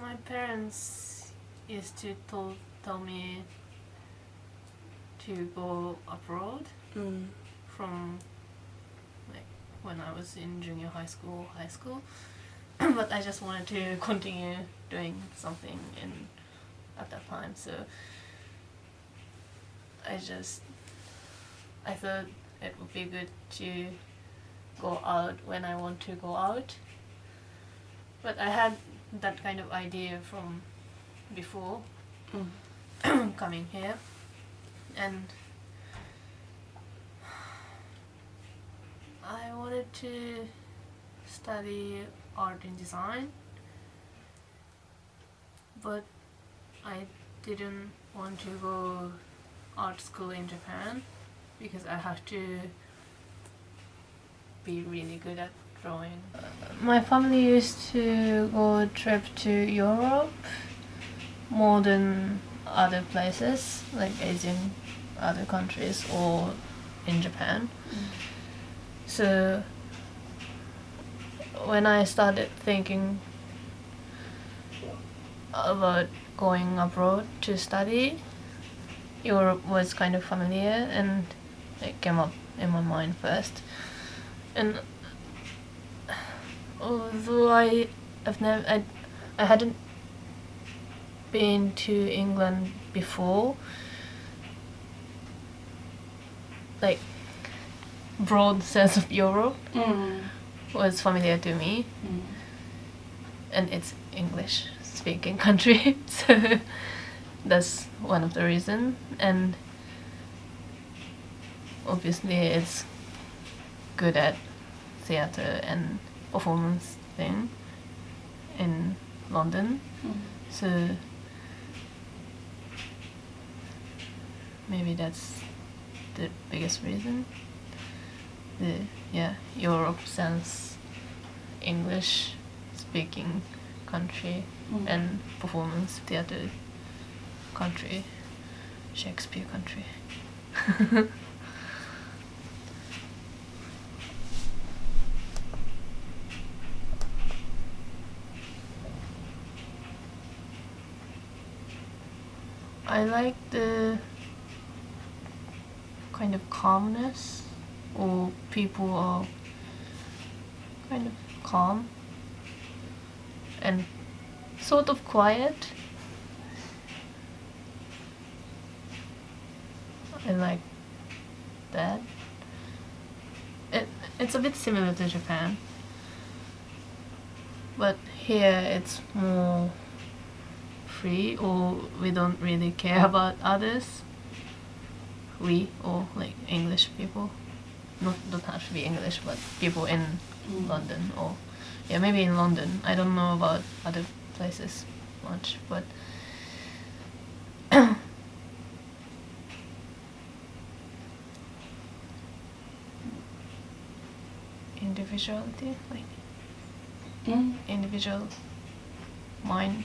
My parents used to tell me to go abroad from like when I was in junior high school, but I just wanted to continue doing something at that time. So I thought it would be good to go out when I want to go out. But I had that kind of idea from before coming here, and I wanted to study art and design, but I didn't want to go art school in Japan because I have to be really good at drawing. My family used to go trip to Europe more than other places like Asian other countries or in Japan. So when I started thinking about going abroad to study, Europe was kind of familiar and it came up in my mind first. And although I hadn't been to England before, like broad sense of Europe was familiar to me, and it's English speaking country, so that's one of the reasons. And obviously it's good at theater and performance thing in London, so maybe that's the biggest reason. Europe sense English speaking country and performance theater country, Shakespeare country. I like the kind of calmness, or people are kind of calm and sort of quiet. I like that. It's a bit similar to Japan, but here it's more free, or we don't really care about others. We, or like English people, don't have to be English, but people in London, or maybe in London. I don't know about other places much, but individuality, like individual mind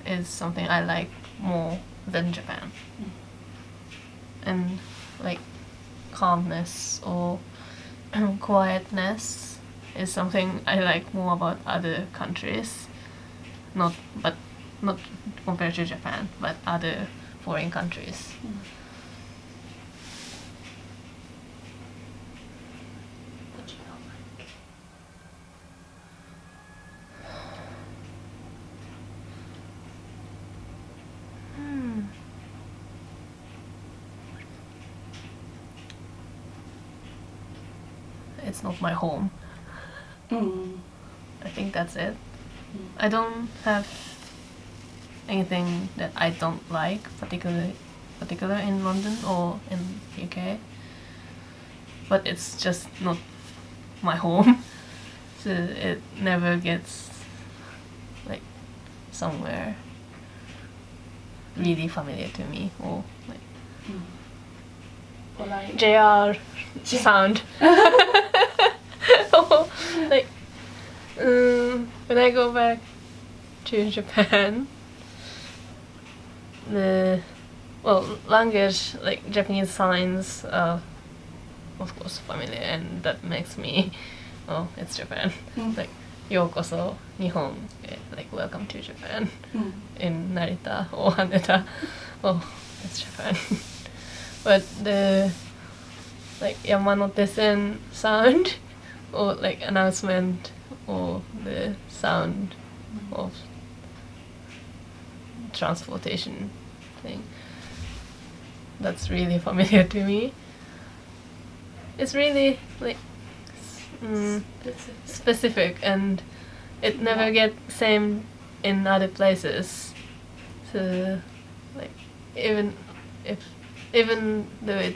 is something I like more than Japan. And like calmness or quietness is something I like more about other countries, not compared to Japan, but other foreign countries. It's not my home. I think that's it. I don't have anything that I don't like particular in London or in UK, but it's just not my home. So it never gets like somewhere really familiar to me, or like JR sound. Like when I go back to Japan, language, like Japanese signs, are of course familiar, and that makes me, it's Japan. Like yokoso Nihon, like welcome to Japan in Narita or Haneda. Oh, that's Japan. But the like Yamanote-sen sound or like announcement or the sound of transportation thing, that's really familiar to me. It's really like specific, and it never gets same in other places. So like even though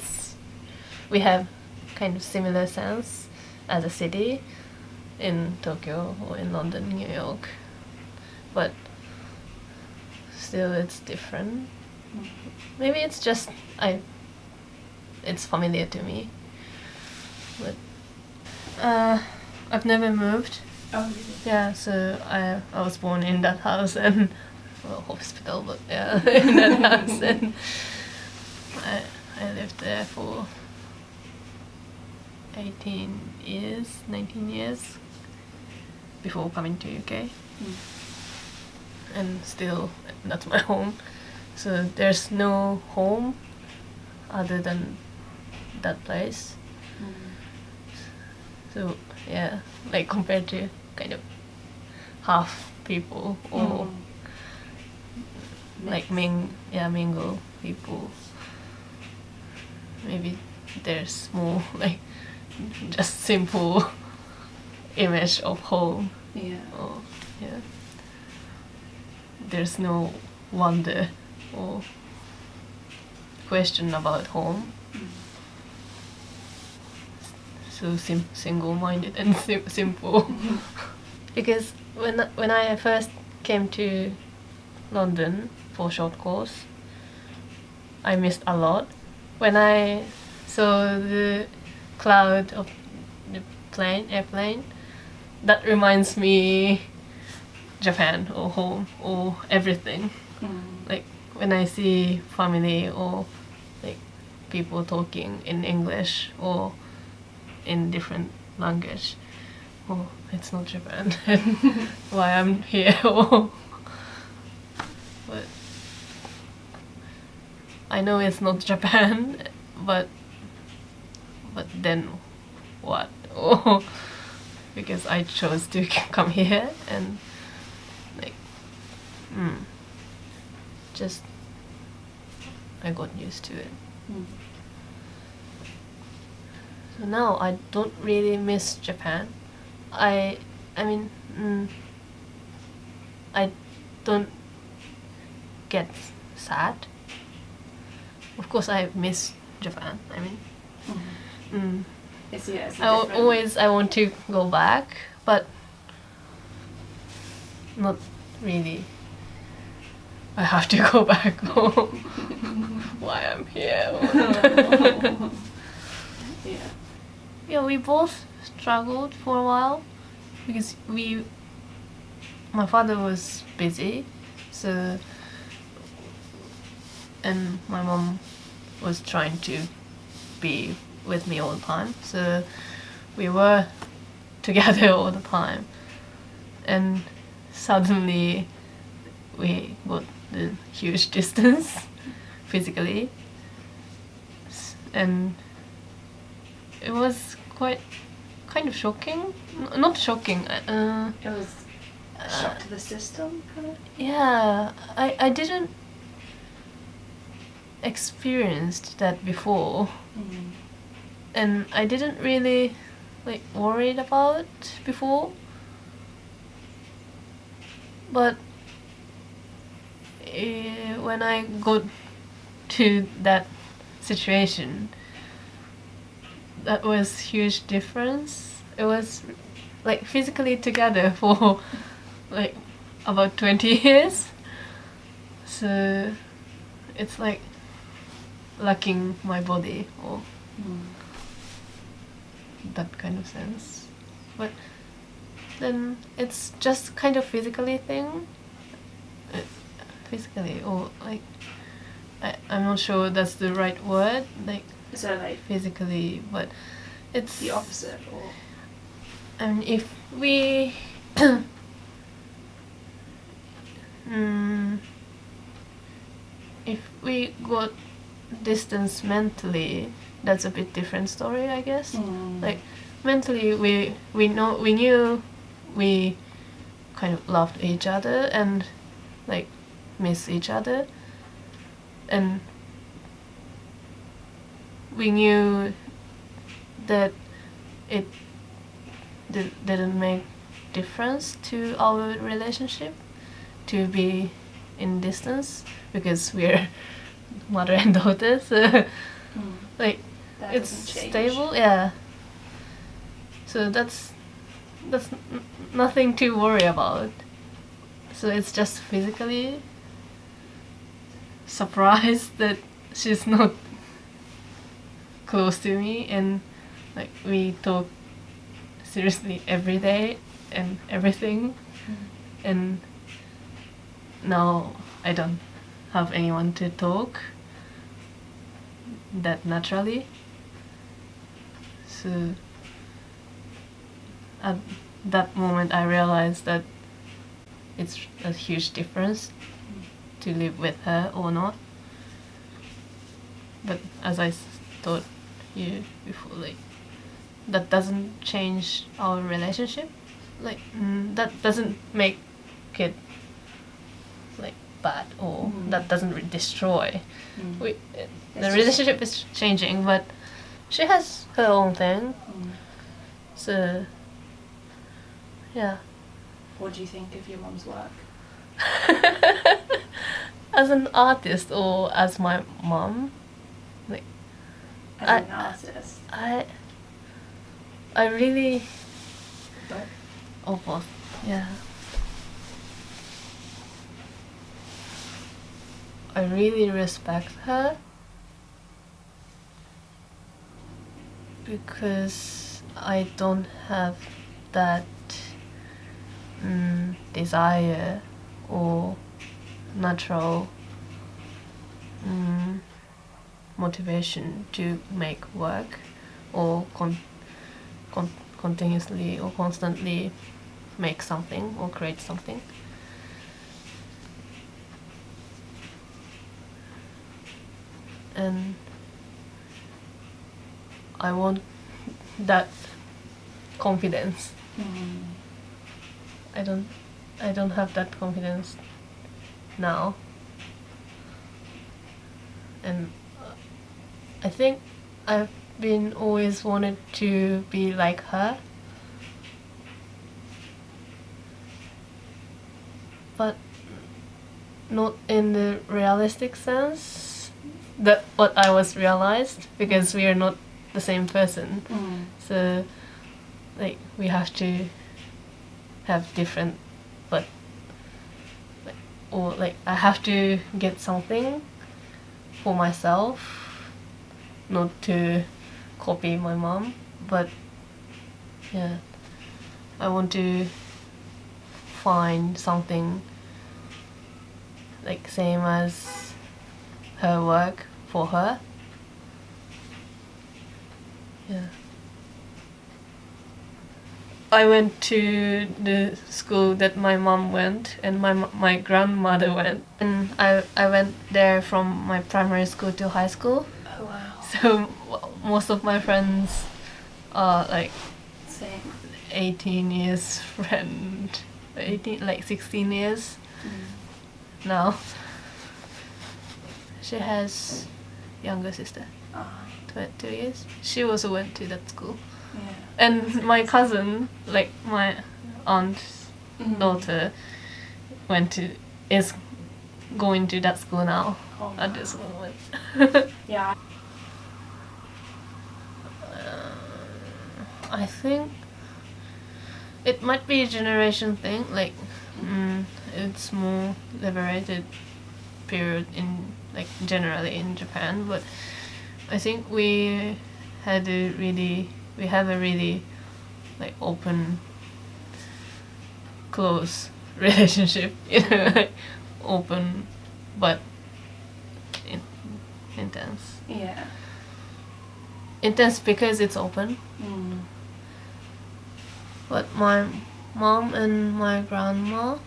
we have kind of similar sounds as a city in Tokyo or in London, New York, but still it's different. Maybe it's just it's familiar to me. But I've never moved. Oh, really? Yeah, so I was born in that house and hospital, but yeah, in that house, and I lived there for 19 years before coming to UK, and still that's my home. So there's no home other than that place. So yeah, like compared to kind of half people or like mingle people, maybe there's more like just simple image of home. Yeah. Or yeah, there's no wonder or question about home. So single-minded and simple. Because when I first came to London for short course, I missed a lot. When I saw the cloud of the airplane, that reminds me Japan or home or everything. Like when I see family or like people talking in English or in different language, oh, it's not Japan. Why I'm here? But I know it's not Japan, but then what? Oh, because I chose to come here and like just I got used to it. So now I don't really miss Japan. I mean, I don't get sad. Of course, I miss Japan. I mean, I want to go back, but not really. I have to go back home. Why I'm here? Yeah. Yeah, we both struggled for a while because my father was busy, so, and my mom was trying to be with me all the time, so we were together all the time, and suddenly we got the huge distance physically, and it was kind of shocking. Not shocking. It was a shock to the system, kind of. Yeah, I didn't experienced that before, and I didn't really like worried about before. But when I got to that situation, that was huge difference. It was like physically together for like about 20 years. So it's like lacking my body or that kind of sense. But then it's just kind of physically thing. Physically or like I'm not sure that's the right word. Like So like physically, but it's the opposite, or I mean, if we if we got distance mentally, that's a bit different story, I guess. Like mentally, we knew we kind of loved each other and like miss each other, and we knew that it didn't make difference to our relationship to be in distance because we're mother and daughter, so like That it's doesn't change. stable, yeah. So that's nothing to worry about. So it's just physically surprised that she's not close to me, and like we talk seriously every day and everything, and now I don't have anyone to talk that naturally. So at that moment I realized that it's a huge difference to live with her or not. But as I told you before, like that doesn't change our relationship. Like that doesn't make it like bad, or that doesn't destroy. The relationship is changing, but she has her own thing. So yeah. What do you think of your mom's work? As an artist or as my mom, like As an artist? I really But both. Yeah. I really respect her because I don't have that desire or natural motivation to make work or continuously or constantly make something or create something. And I want that confidence. I don't have that confidence now, and I think I've been always wanted to be like her, but not in the realistic sense that what I was realized, because we are not the same person. So like we have to have different, but or like I have to get something for myself, not to copy my mom, but yeah, I want to find something like same as her work for her. Yeah. I went to the school that my mom went and my grandmother went, and I went there from my primary school to high school. Oh wow. So most of my friends are like Same. 18 years friend, 18 like 16 years now. She has younger sister, 2 years. She also went to that school. Yeah. And my cousin, like my aunt's daughter, is going to that school now at this moment. Yeah. I think it might be a generation thing. Like, it's more liberated period in like generally in Japan, but I think we have a really like open, close relationship. You know, like open, but intense. Yeah. Intense because it's open. But my mom and my grandma,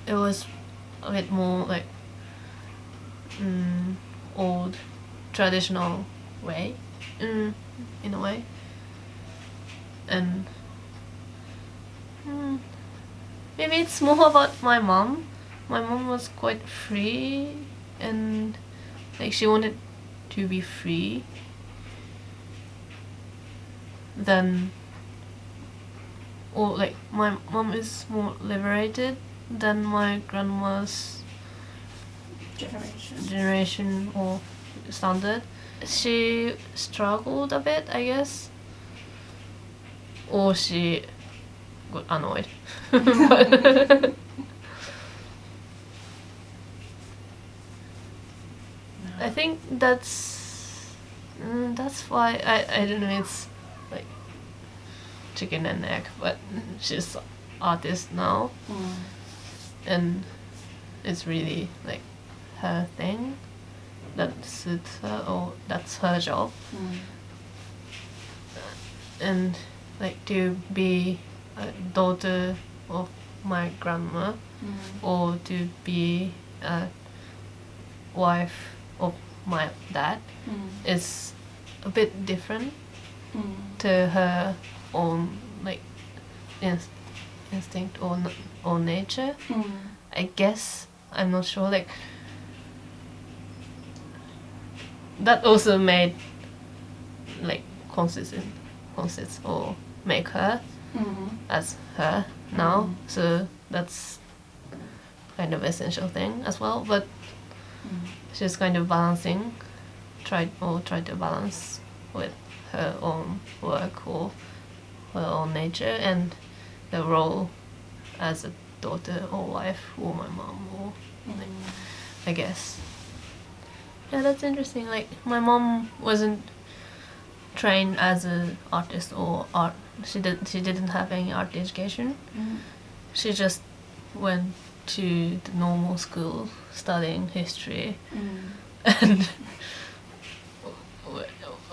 it was a bit more like old, traditional way, in a way. And maybe it's more about my mom. My mom was quite free, and like she wanted to be free. Then, or like my mom is more liberated than my grandma's generation or standard. She struggled a bit, I guess, or she got annoyed. But I think that's why I don't know, it's like chicken and egg, but she's artist now, and it's really like her thing that suits her, or that's her job. And like to be a daughter of my grandma, or to be a wife of my dad is a bit different to her own like instinct or nature. I guess, I'm not sure, like that also made like consists or make her as her now. So that's kind of essential thing as well, but she's kind of tried to balance with her own work or her own nature and the role as a daughter or wife or my mom, or like, I guess. Yeah, that's interesting. Like my mom wasn't trained as an artist or art. She didn't have any art education. She just went to the normal school studying history and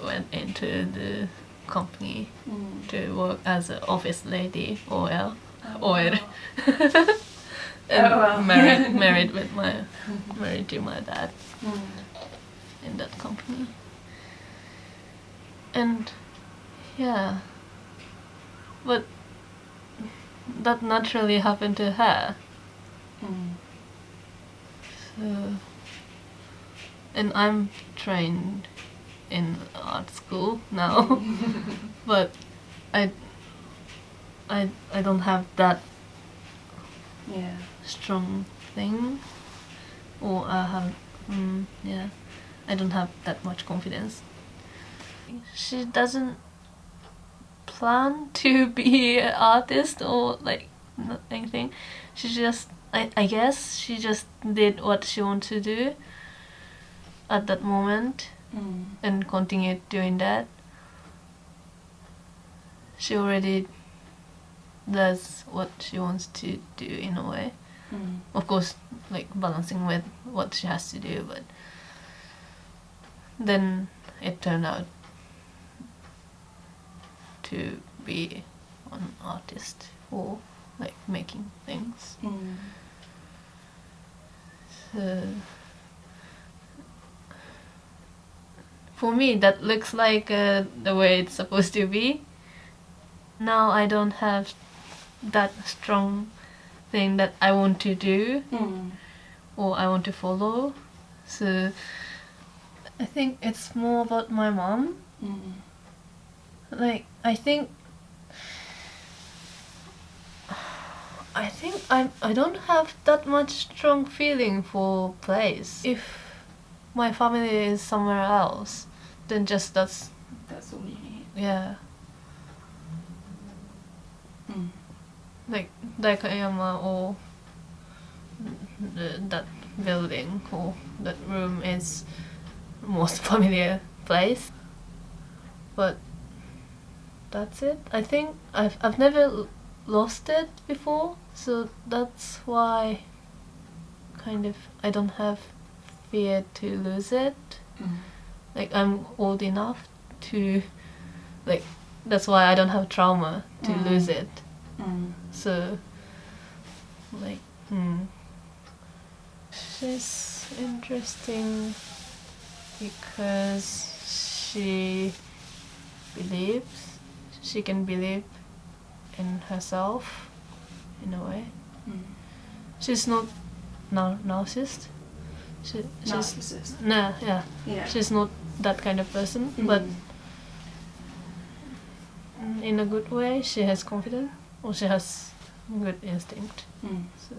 went into the company to work as an office lady, OL. And married to my dad in that company. And yeah, but that naturally happened to her. So, and I'm trained in art school now, but I don't have that strong thing, or I don't have that much confidence. She doesn't plan to be an artist or like not anything. She just, I guess she just did what she wanted to do at that moment and continued doing that. She already does what she wants to do in a way. Of course, like balancing with what she has to do, but then it turned out to be an artist or like making things. So for me, that looks like the way it's supposed to be. Now I don't have that strong thing that I want to do or I want to follow. So I think it's more about my mom. Like I think I don't have that much strong feeling for place. If my family is somewhere else, then just that's all you need. Yeah. Like Daikayama or that building or that room is most familiar place. But that's it. I think I've never lost it before, so that's why kind of I don't have fear to lose it. Like I'm old enough to, like, that's why I don't have trauma to lose it. So, like, she's interesting because she can believe in herself in a way. She's not narcissist. Narcissist. No, yeah. She's not that kind of person, but in a good way, she has confidence, or she has good instinct. So